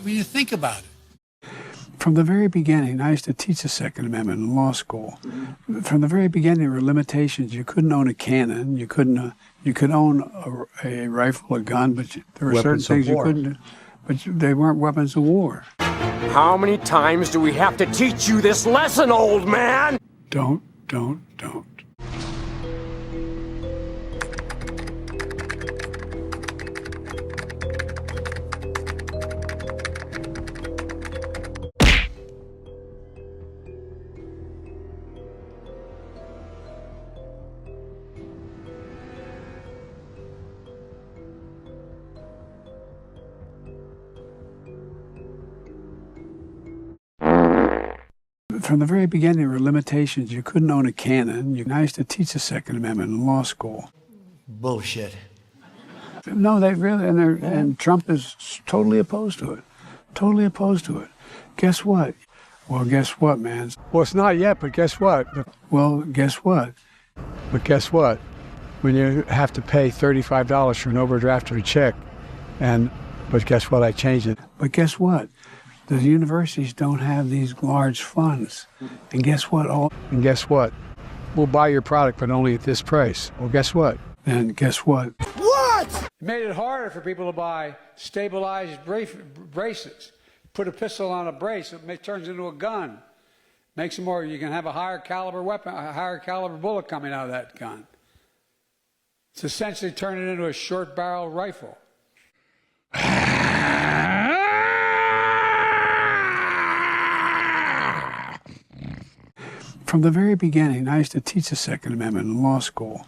when you think about it. From the very beginning, I used to teach the Second Amendment in law school. From the very beginning, there were limitations. You couldn't own a cannon. You could own a rifle, a gun, but there were certain things you couldn't do. But they weren't weapons of war. How many times do we have to teach you this lesson, old man? Don't. From the very beginning, there were limitations. You couldn't own a cannon. I used to teach the Second Amendment in law school. Bullshit. No, they really, and Trump is totally opposed to it. Totally opposed to it. Guess what? Well, guess what, man? Well, it's not yet, but guess what? Well, guess what? But guess what? When you have to pay $35 for an overdraft or a check, but guess what? I changed it. But guess what? The universities don't have these large funds. And guess what? And guess what? We'll buy your product, but only at this price. Well, guess what? Then guess what? What? It made it harder for people to buy stabilized braces. Put a pistol on a brace, it turns into a gun. Makes it more, you can have a higher caliber weapon, a higher caliber bullet coming out of that gun. It's essentially turning it into a short barrel rifle. From the very beginning, I used to teach the Second Amendment in law school.